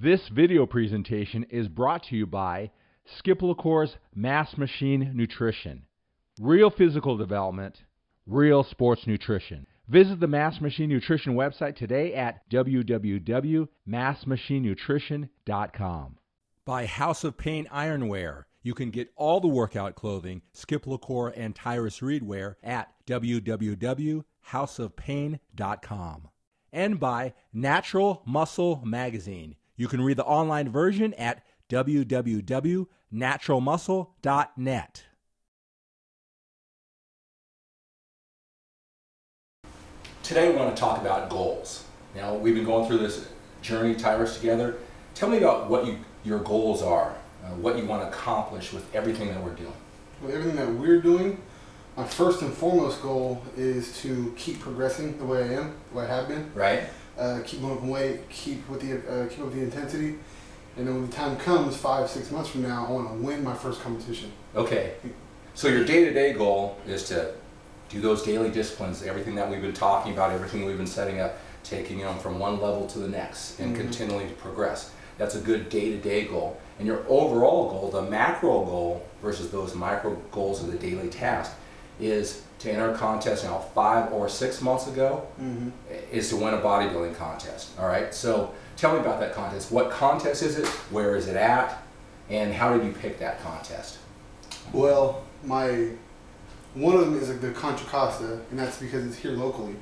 This video presentation is brought to you by Cour's Mass Machine Nutrition. Real physical development, real sports nutrition. Visit the Mass Machine Nutrition website today at www.massmachinenutrition.com. By House of Pain Ironwear. You can get all the workout clothing, Cour and Tyrus Reed wear at www.houseofpain.com. And by Natural Muscle Magazine. You can read the online version at www.naturalmuscle.net. Today we want to talk about goals. Now, we've been going through this journey, Tyrus, together. Tell me about what your goals are, what you want to accomplish with everything that we're doing. With everything that we're doing, my first and foremost goal is to keep progressing the way I am, the way I have been. Right. Keep going up in weight, keep up the intensity, and then when the time comes, 5-6 months from now, I want to win my first competition. Okay. So your day-to-day goal is to do those daily disciplines, everything that we've been talking about, everything we've been setting up, taking them from one level to the next and continually to progress. That's a good day-to-day goal. And your overall goal, the macro goal versus those micro goals of the daily task, is to enter a contest now 5 or 6 months ago, is to win a bodybuilding contest. All right, so tell me about that contest. What contest is it? Where is it at? And how did you pick that contest? Well, one of them is the Contra Costa, and that's because it's here locally.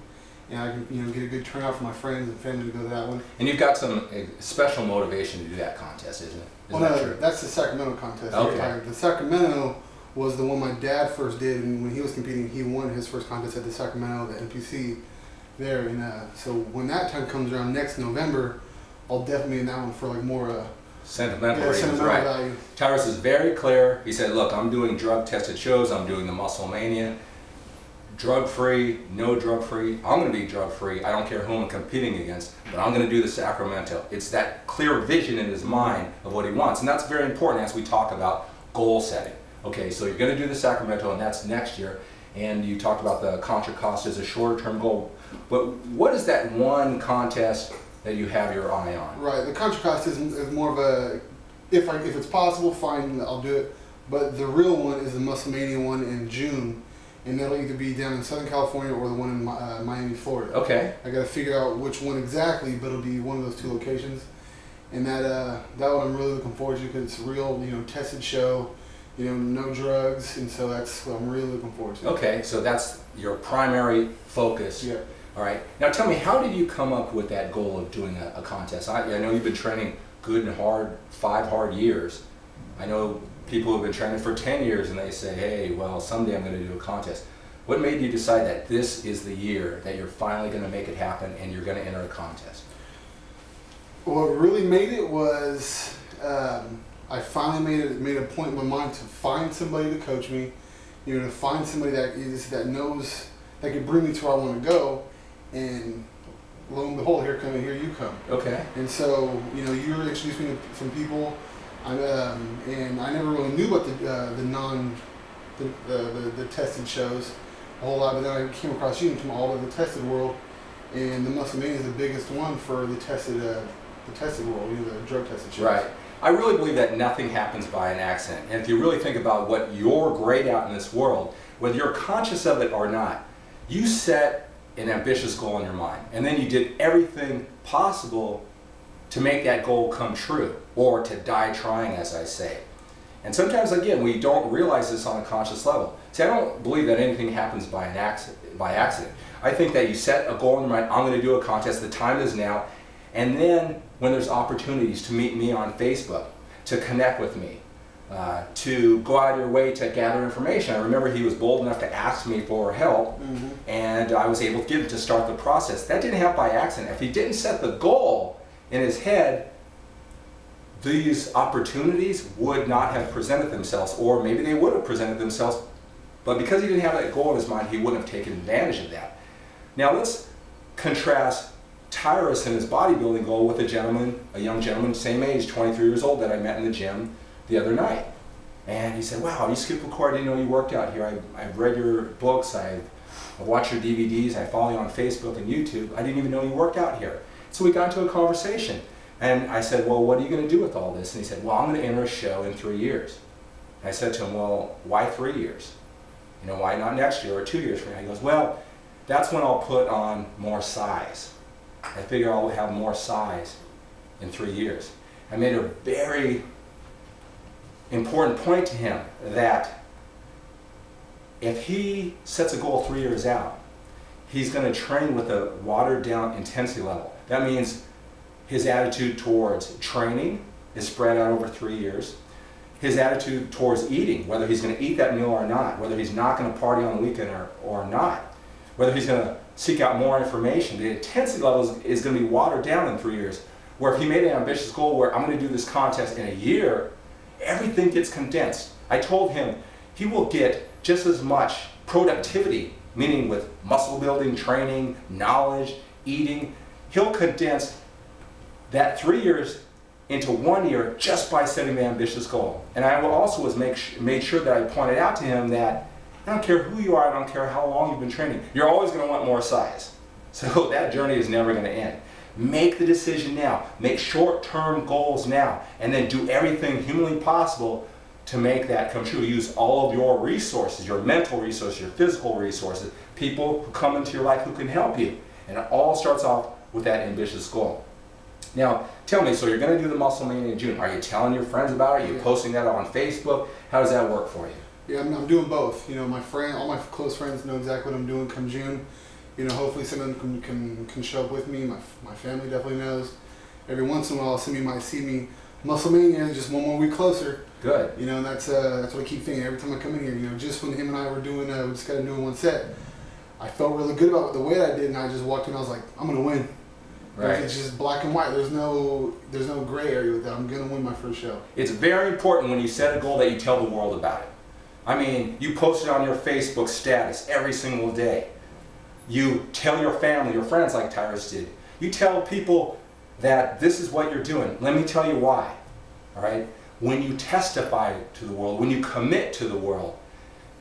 And I can get a good turnout for my friends and family to go to that one. And you've got some special motivation to do that contest, isn't it? Well, no, that's the Sacramento contest. Okay. The Sacramento was the one my dad first did, and when he was competing, he won his first contest at the Sacramento, the NPC there. And so when that time comes around next November, I'll definitely be in that one for like more sentimental reasons, right? Value. Tyrus is very clear. He said, look, I'm doing drug-tested shows. I'm doing the Muscle Mania. Drug-free, no drug-free. I'm going to be drug-free. I don't care who I'm competing against, but I'm going to do the Sacramento. It's that clear vision in his mind of what he wants, and that's very important as we talk about goal setting. Okay, so you're going to do the Sacramento, and that's next year, and you talked about the Contra Costa as a shorter-term goal. But what is that one contest that you have your eye on? Right, the Contra Costa is more of a, if it's possible, fine, I'll do it. But the real one is the Muscle Mania one in June. And that'll either be down in Southern California or the one in Miami, Florida. Okay. I got to figure out which one exactly, but it'll be one of those two locations. And that one I'm really looking forward to because it's a real, tested show, no drugs, and so that's what I'm really looking forward to. Okay, so that's your primary focus. Yeah. All right. Now tell me, how did you come up with that goal of doing a contest? I know you've been training good and hard, 5 hard years. I know people who've been training for 10 years and they say, hey, well, someday I'm going to do a contest. What made you decide that this is the year that you're finally going to make it happen and you're going to enter a contest? What really made it was I finally made a point in my mind to find somebody to coach me, to find somebody that knows, that can bring me to where I want to go, and lo and behold, here you come. Okay. And so, you introduced me to some people. And I never really knew about the tested shows a whole lot, but then I came across you from all of the tested world, and the Muscle Mania is the biggest one for the tested world, the drug tested shows. Right. I really believe that nothing happens by an accident, and if you really think about what you're great at in this world, whether you're conscious of it or not, you set an ambitious goal in your mind, and then you did everything possible to make that goal come true, or to die trying, as I say. And sometimes, again, we don't realize this on a conscious level. See, I don't believe that anything happens by accident. I think that you set a goal in your mind, I'm going to do a contest, the time is now, and then when there's opportunities to meet me on Facebook, to connect with me, to go out of your way to gather information. I remember he was bold enough to ask me for help, and I was able to start the process. That didn't happen by accident. If he didn't set the goal in his head, these opportunities would not have presented themselves, or maybe they would have presented themselves, but because he didn't have that goal in his mind, he wouldn't have taken advantage of that. Now let's contrast Tyrus and his bodybuilding goal with a young gentleman, same age, 23 years old, that I met in the gym the other night. And he said, wow, you skipped the Cour, I didn't know you worked out here. I've read your books, I've watched your DVDs, I follow you on Facebook and YouTube. I didn't even know you worked out here. So we got into a conversation. And I said, well, what are you going to do with all this? And he said, well, I'm going to enter a show in 3 years. And I said to him, well, why 3 years? You know, why not next year or 2 years from now? He goes, well, that's when I'll put on more size. I figure I'll have more size in 3 years. I made a very important point to him that if he sets a goal 3 years out, he's going to train with a watered down intensity level. That means his attitude towards training is spread out over 3 years. His attitude towards eating, whether he's going to eat that meal or not, whether he's not going to party on the weekend or not, whether he's going to seek out more information, the intensity level is going to be watered down in 3 years. Where if he made an ambitious goal where I'm going to do this contest in a year, everything gets condensed. I told him he will get just as much productivity, meaning with muscle building, training, knowledge, eating. He'll condense that 3 years into 1 year just by setting the ambitious goal. And I also made sure that I pointed out to him that I don't care who you are, I don't care how long you've been training, you're always going to want more size. So that journey is never going to end. Make the decision now. Make short-term goals now. And then do everything humanly possible to make that come true. Use all of your resources, your mental resources, your physical resources, people who come into your life who can help you. And it all starts off with that ambitious goal. Now, tell me, so you're going to do the Muscle Mania in June. Are you telling your friends about it? Are you posting that on Facebook? How does that work for you? Yeah, I'm doing both. You know, all my close friends know exactly what I'm doing come June. You know, hopefully some of them can show up with me. My family definitely knows. Every once in a while, somebody might see me. Muscle Mania is just one more week closer. Good. You know, and that's what I keep thinking every time I come in here. You know, just when him and I were doing, we just got to do one set. I felt really good about the weight I did, and I just walked in. I was like, I'm gonna win. Right. It's just black and white. There's no gray area with that. I'm gonna win my first show. It's very important when you set a goal that you tell the world about it. I mean, you post it on your Facebook status every single day. You tell your family, your friends like Tyrus did. You tell people that this is what you're doing. Let me tell you why. All right? When you testify to the world, when you commit to the world,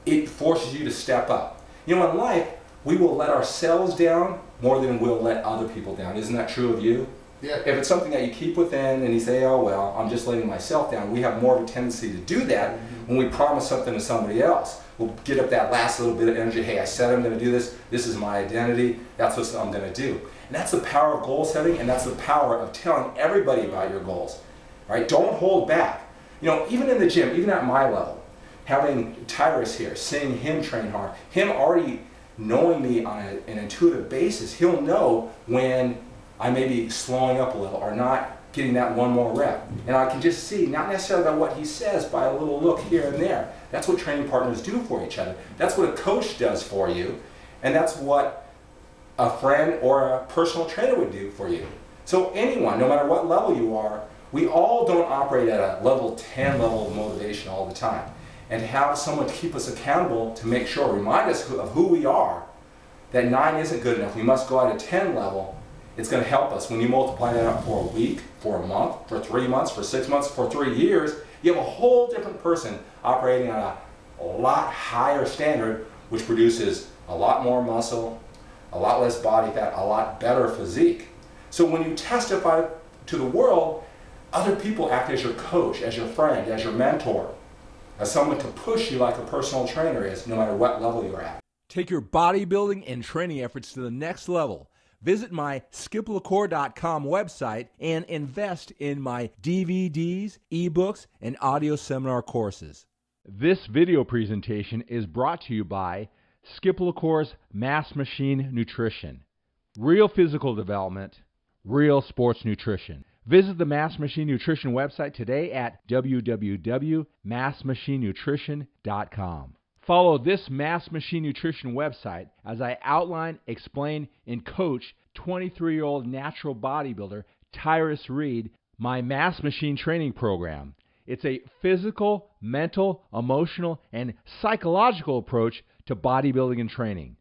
it forces you to step up. You know, in life, we will let ourselves down more than we'll let other people down. Isn't that true of you? Yeah. If it's something that you keep within and you say, oh, well, I'm just letting myself down, we have more of a tendency to do that when we promise something to somebody else. We'll get up that last little bit of energy. Hey, I said I'm going to do this. This is my identity. That's what I'm going to do. And that's the power of goal setting, and that's the power of telling everybody about your goals. Right? Don't hold back. You know, even in the gym, even at my level, having Tyrus here, seeing him train hard, him already knowing me on an intuitive basis, he'll know when I may be slowing up a little or not getting that one more rep. And I can just see, not necessarily by what he says, by a little look here and there. That's what training partners do for each other. That's what a coach does for you. And that's what a friend or a personal trainer would do for you. So anyone, no matter what level you are, we all don't operate at a level 10 level of motivation all the time. And to have someone to keep us accountable, to make sure, remind us of who we are, that 9 isn't good enough. We must go at a 10 level. It's going to help us. When you multiply that up for a week, for a month, for 3 months, for 6 months, for 3 years, you have a whole different person operating on a lot higher standard, which produces a lot more muscle, a lot less body fat, a lot better physique. So when you testify to the world, other people act as your coach, as your friend, as your mentor, as someone to push you like a personal trainer is, no matter what level you're at. Take your bodybuilding and training efforts to the next level. Visit my skiplacour.com website and invest in my DVDs, ebooks, and audio seminar courses. This video presentation is brought to you by Skip LaCour's Mass Machine Nutrition. Real physical development, real sports nutrition. Visit the Mass Machine Nutrition website today at www.massmachinenutrition.com. Follow this Mass Machine Nutrition website as I outline, explain, and coach 23-year-old natural bodybuilder Tyrus Reed, my Mass Machine training program. It's a physical, mental, emotional, and psychological approach to bodybuilding and training.